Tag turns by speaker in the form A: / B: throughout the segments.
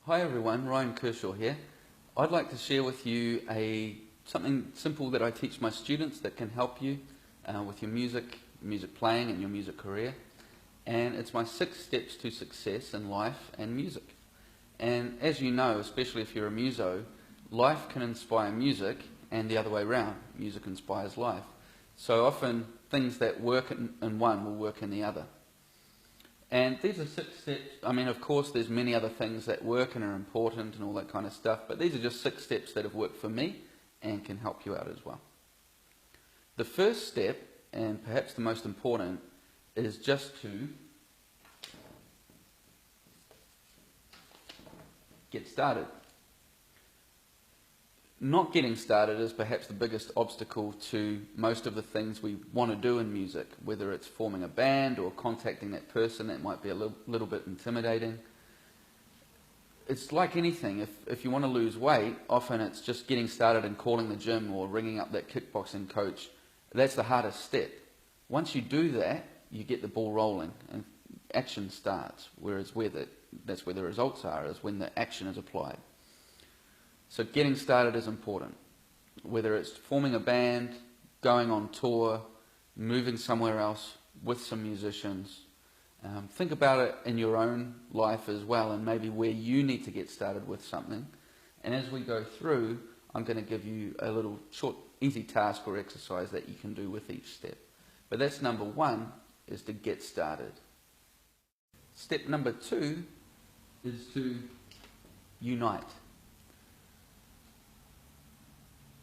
A: Hi everyone, Ryan Kershaw here. I'd like to share with you something simple that I teach my students that can help you with your music playing and your music career. And it's my 6 steps to success in life and music. And as you know, especially if you're a muso, life can inspire music and the other way around. Music inspires life. So often things that work in one will work in the other. And these are 6 steps. I mean, of course, there's many other things that work and are important and all that kind of stuff, but these are just 6 steps that have worked for me and can help you out as well. The first step, and perhaps the most important, is just to get started. Not getting started is perhaps the biggest obstacle to most of the things we want to do in music, whether it's forming a band or contacting that person. That might be a little bit intimidating. It's like anything. If you want to lose weight, often it's just getting started and calling the gym or ringing up that kickboxing coach. That's the hardest step. Once you do that, you get the ball rolling and action starts, whereas that's where the results are, is when the action is applied. So getting started is important, whether it's forming a band, going on tour, moving somewhere else with some musicians. Think about it in your own life as well, and maybe where you need to get started with something. And as we go through, I'm going to give you a little short, easy task or exercise that you can do with each step. But that's number 1, is to get started. Step number 2 is to unite.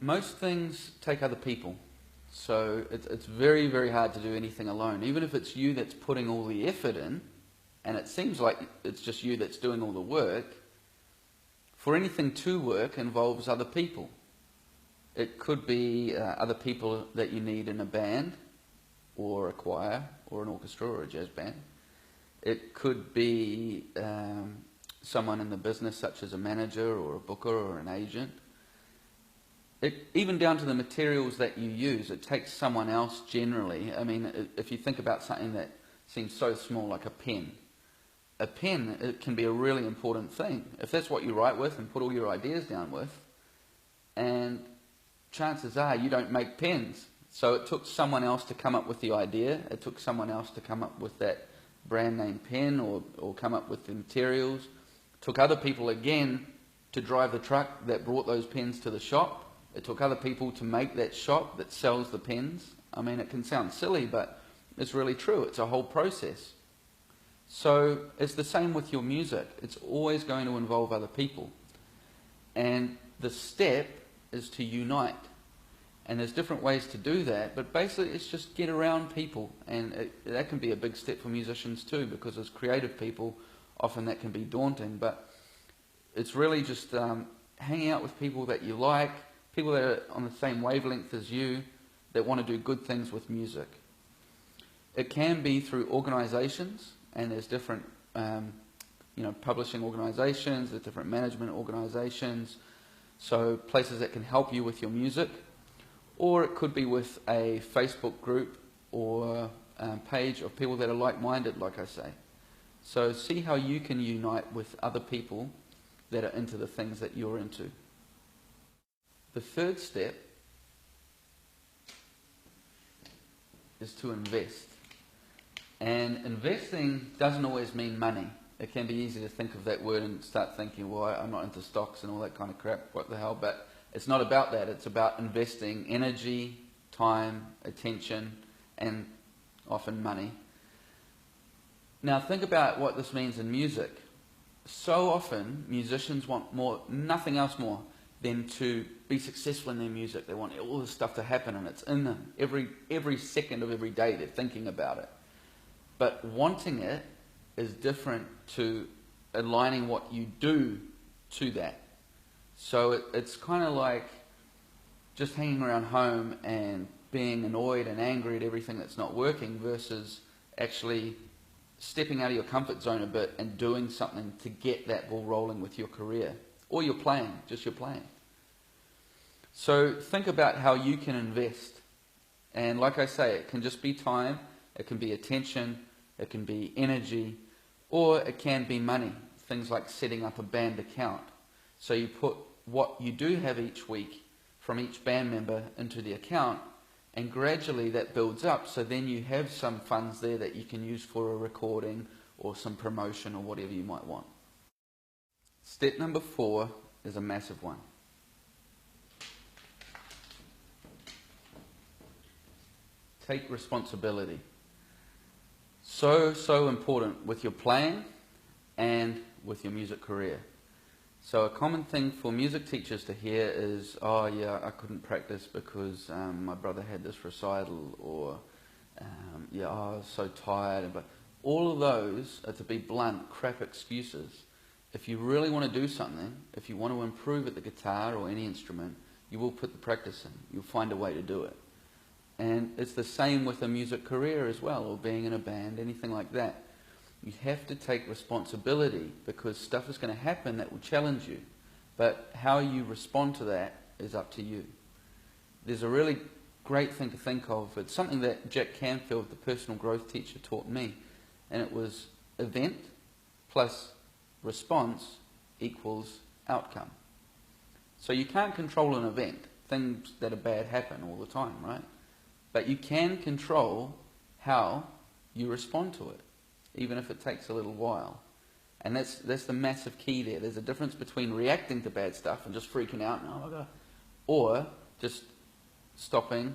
A: Most things take other people, so it's very, very hard to do anything alone. Even if it's you that's putting all the effort in, and it seems like it's just you that's doing all the work, for anything to work involves other people. It could be other people that you need in a band, or a choir, or an orchestra, or a jazz band. It could be someone in the business, such as a manager, or a booker, or an agent. Even down to the materials that you use, it takes someone else generally. I mean, if you think about something that seems so small, like a pen, it can be a really important thing. If that's what you write with and put all your ideas down with, and chances are you don't make pens. So it took someone else to come up with the idea. It took someone else to come up with that brand name pen or come up with the materials. It took other people again to drive the truck that brought those pens to the shop. It took other people to make that shop that sells the pens. I mean, it can sound silly, but it's really true. It's a whole process. So it's the same with your music. It's always going to involve other people. And the step is to unite. And there's different ways to do that, but basically it's just get around people. And that can be a big step for musicians too, because as creative people, often that can be daunting. But it's really just hanging out with people that you like, people that are on the same wavelength as you, that want to do good things with music. It can be through organizations, and there's different publishing organizations, there's different management organizations, so places that can help you with your music. Or it could be with a Facebook group or page of people that are like-minded, like I say. So see how you can unite with other people that are into the things that you're into. The third step is to invest. And investing doesn't always mean money. It can be easy to think of that word and start thinking, well, I'm not into stocks and all that kind of crap, what the hell? But it's not about that. It's about investing energy, time, attention, and often money. Now think about what this means in music. So often musicians want nothing else more than to be successful in their music. They want all this stuff to happen, and it's in them. Every second of every day they're thinking about it. But wanting it is different to aligning what you do to that. So it's kind of like just hanging around home and being annoyed and angry at everything that's not working versus actually stepping out of your comfort zone a bit and doing something to get that ball rolling with your career. Or you're playing, just you're playing. So think about how you can invest. And like I say, it can just be time, it can be attention, it can be energy, or it can be money. things like setting up a band account. So you put what you do have each week from each band member into the account, and gradually that builds up, so then you have some funds there that you can use for a recording or some promotion or whatever you might want. Step number 4 is a massive one. Take responsibility. So important with your playing and with your music career. So a common thing for music teachers to hear is, oh yeah, I couldn't practice because my brother had this recital, or yeah, oh, I was so tired. But all of those are, to be blunt, crap excuses. If you really want to do something, if you want to improve at the guitar or any instrument, you will put the practice in. You'll find a way to do it. And it's the same with a music career as well, or being in a band, anything like that. You have to take responsibility, because stuff is going to happen that will challenge you. But how you respond to that is up to you. There's a really great thing to think of. It's something that Jack Canfield, the personal growth teacher, taught me. And it was event plus response equals outcome. So you can't control an event. Things that are bad happen all the time, right? But you can control how you respond to it, even if it takes a little while. And that's the massive key there. There's a difference between reacting to bad stuff and just freaking out, and, oh my God, or just stopping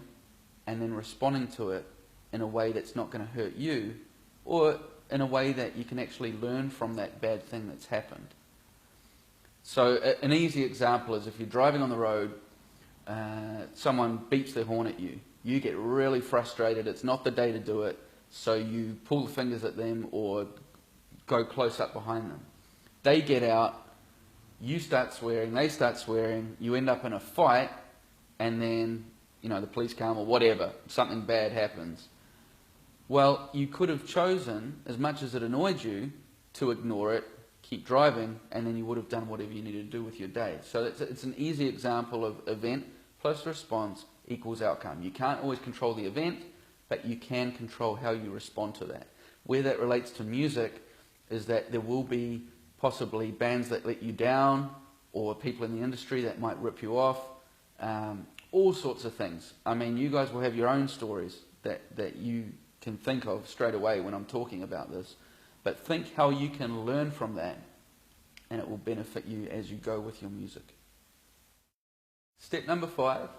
A: and then responding to it in a way that's not going to hurt you, or in a way that you can actually learn from that bad thing that's happened. So an easy example is if you're driving on the road, someone beeps their horn at you. You get really frustrated. It's not the day to do it. So you pull the fingers at them or go close up behind them. They get out, you start swearing, they start swearing, you end up in a fight, and then, the police come or whatever, something bad happens. Well, you could have chosen, as much as it annoyed you, to ignore it, keep driving, and then you would have done whatever you needed to do with your day. So it's an easy example of event plus response equals outcome. You can't always control the event, but you can control how you respond to that. Where that relates to music is that there will be possibly bands that let you down, or people in the industry that might rip you off, all sorts of things. I mean, you guys will have your own stories that you can think of straight away when I'm talking about this. But think how you can learn from that, and it will benefit you as you go with your music. Step number 5.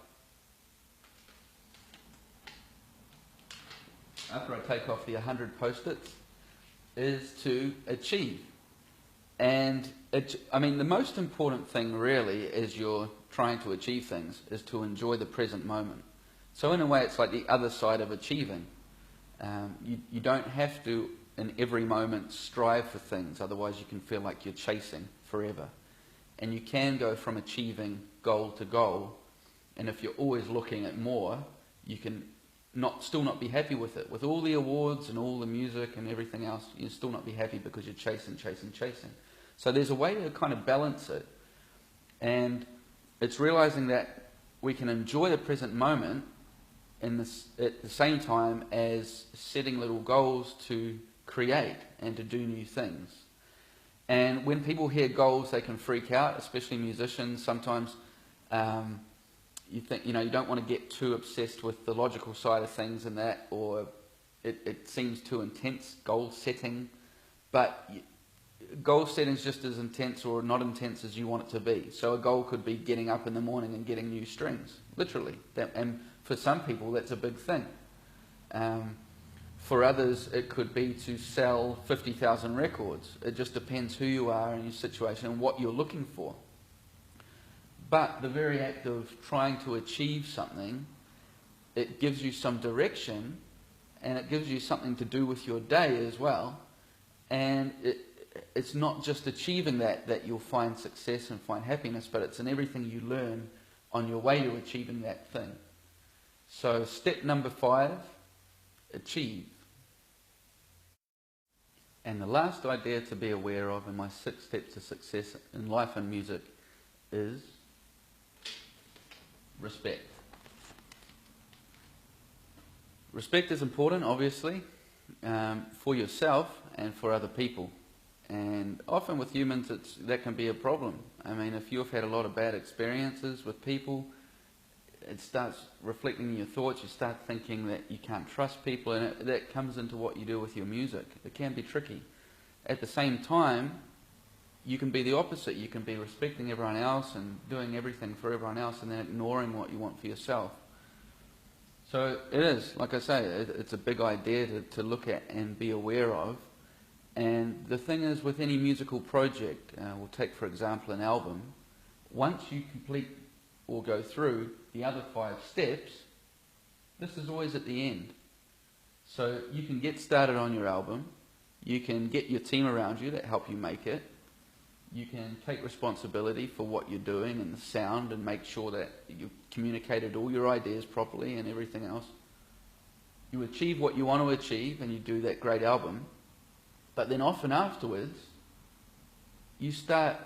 A: After I take off the 100 post-its, is to achieve. And the most important thing really as you're trying to achieve things is to enjoy the present moment. So in a way it's like the other side of achieving. You don't have to in every moment strive for things, otherwise you can feel like you're chasing forever. And you can go from achieving goal to goal, and if you're always looking at more, you can still not be happy with it. With all the awards and all the music and everything else, you'll still not be happy because you're chasing. So there's a way to kind of balance it. And it's realizing that we can enjoy the present moment at the same time as setting little goals to create and to do new things. And when people hear goals, they can freak out, especially musicians. Sometimes you think, you don't want to get too obsessed with the logical side of things and that, or it seems too intense, goal setting. But goal setting is just as intense or not intense as you want it to be. So a goal could be getting up in the morning and getting new strings, literally. And for some people, that's a big thing. For others, it could be to sell 50,000 records. It just depends who you are and your situation and what you're looking for. But the very act of trying to achieve something, it gives you some direction, and it gives you something to do with your day as well. And it's not just achieving that you'll find success and find happiness, but it's in everything you learn on your way to achieving that thing. So step number 5, achieve. And the last idea to be aware of in my 6 steps to success in life and music is respect. Respect is important, obviously, for yourself and for other people. And often with humans, that can be a problem. I mean, if you've had a lot of bad experiences with people, it starts reflecting in your thoughts. You start thinking that you can't trust people, and that comes into what you do with your music. It can be tricky. At the same time, you can be the opposite. You can be respecting everyone else and doing everything for everyone else, and then ignoring what you want for yourself. So it is, like I say, it's a big idea to look at and be aware of. And the thing is, with any musical project, we'll take for example an album, once you complete or go through the other 5 steps, this is always at the end. So you can get started on your album, you can get your team around you that help you make it, you can take responsibility for what you're doing and the sound and make sure that you've communicated all your ideas properly and everything else. You achieve what you want to achieve and you do that great album. But then often afterwards, you start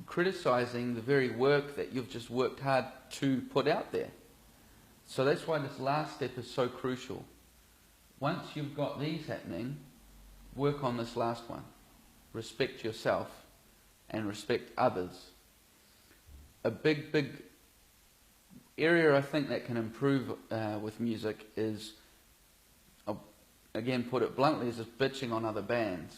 A: criticizing the very work that you've just worked hard to put out there. So that's why this last step is so crucial. Once you've got these happening, work on this last one. Respect yourself and respect others. A big area I think that can improve with music is, again, put it bluntly, is just bitching on other bands.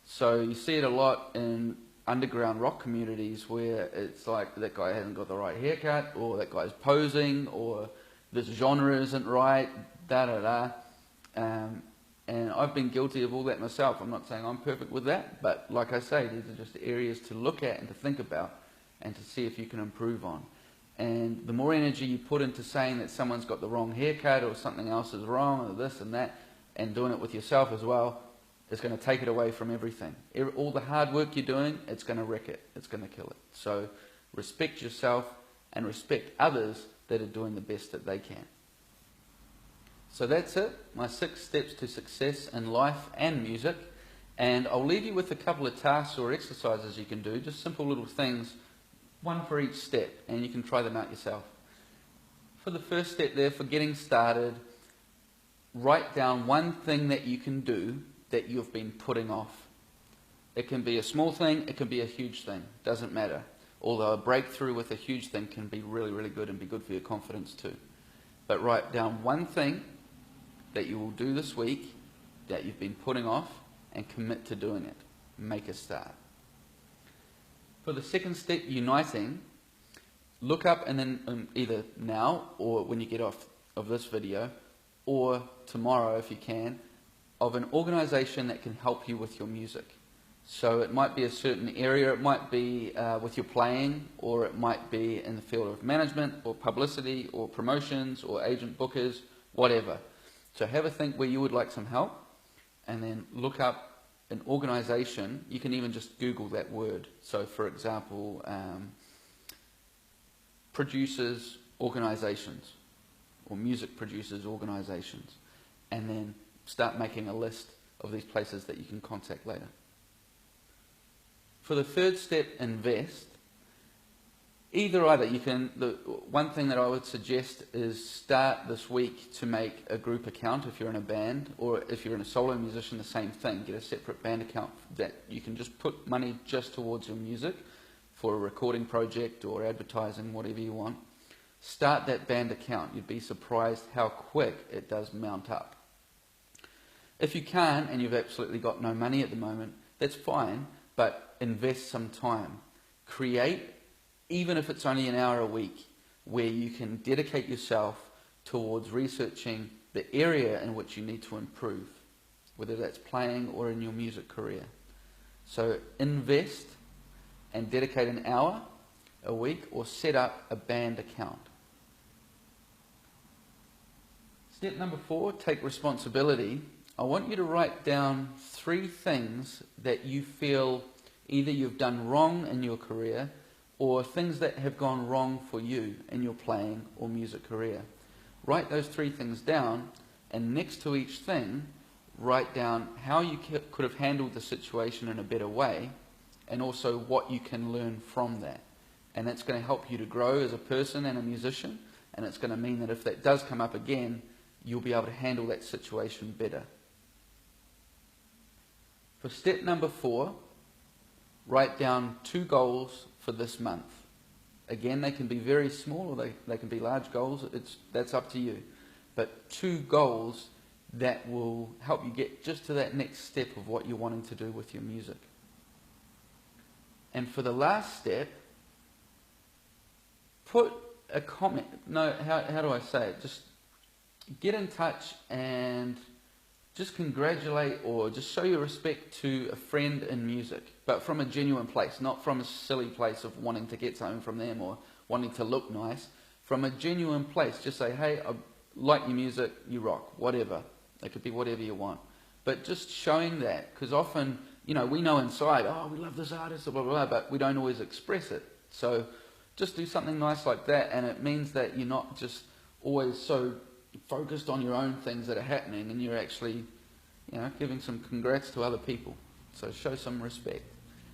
A: So you see it a lot in underground rock communities where it's like that guy hasn't got the right haircut, or that guy's posing, or this genre isn't right, and I've been guilty of all that myself. I'm not saying I'm perfect with that, but like I say, these are just areas to look at and to think about and to see if you can improve on. And the more energy you put into saying that someone's got the wrong haircut or something else is wrong or this and that, and doing it with yourself as well, is going to take it away from everything. All the hard work you're doing, it's going to wreck it. It's going to kill it. So respect yourself and respect others that are doing the best that they can. So that's it, my 6 steps to success in life and music. And I'll leave you with a couple of tasks or exercises you can do, just simple little things, one for each step, and you can try them out yourself. For the first step there, for getting started, write down one thing that you can do that you've been putting off. It can be a small thing, it can be a huge thing, doesn't matter. Although a breakthrough with a huge thing can be really, really good and be good for your confidence too. But write down one thing that you will do this week that you've been putting off and commit to doing it. Make a start. For the second step, uniting, look up and then either now or when you get off of this video, or tomorrow if you can, of an organization that can help you with your music. So it might be a certain area, it might be with your playing, or it might be in the field of management or publicity or promotions or agent bookers, whatever. So have a think where you would like some help, and then look up an organization. You can even just Google that word. So for example, producers organizations or music producers organizations, and then start making a list of these places that you can contact later. For the third step, invest. Either, you can, the one thing that I would suggest is start this week to make a group account if you're in a band, or if you're in a solo musician, the same thing. Get a separate band account that you can just put money just towards your music for a recording project or advertising, whatever you want. Start that band account. You'd be surprised how quick it does mount up. If you can't, and you've absolutely got no money at the moment, that's fine, but invest some time. Create, even if it's only an hour a week, where you can dedicate yourself towards researching the area in which you need to improve, whether that's playing or in your music career. So invest and dedicate an hour a week, or set up a band account. Step number 4, take responsibility. I want you to write down 3 things that you feel either you've done wrong in your career, or things that have gone wrong for you in your playing or music career. Write those 3 things down, and next to each thing, write down how you could have handled the situation in a better way, and also what you can learn from that. And that's going to help you to grow as a person and a musician, and it's going to mean that if that does come up again, you'll be able to handle that situation better. For step number 4, write down 2 goals for this month. Again, they can be very small or they can be large goals. That's up to you. But 2 goals that will help you get just to that next step of what you're wanting to do with your music. And for the last step, put a comment. No, how do I say it? Just get in touch and just congratulate or just show your respect to a friend in music, but from a genuine place, not from a silly place of wanting to get something from them or wanting to look nice. From a genuine place, just say, hey, I like your music, you rock, whatever. It could be whatever you want. But just showing that, because often, we know inside, oh, we love this artist, blah, blah, blah, but we don't always express it. So just do something nice like that, and it means that you're not just always so focused on your own things that are happening, and you're actually, giving some congrats to other people. So show some respect.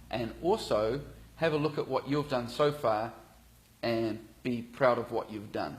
A: And also, have a look at what you've done so far, and be proud of what you've done.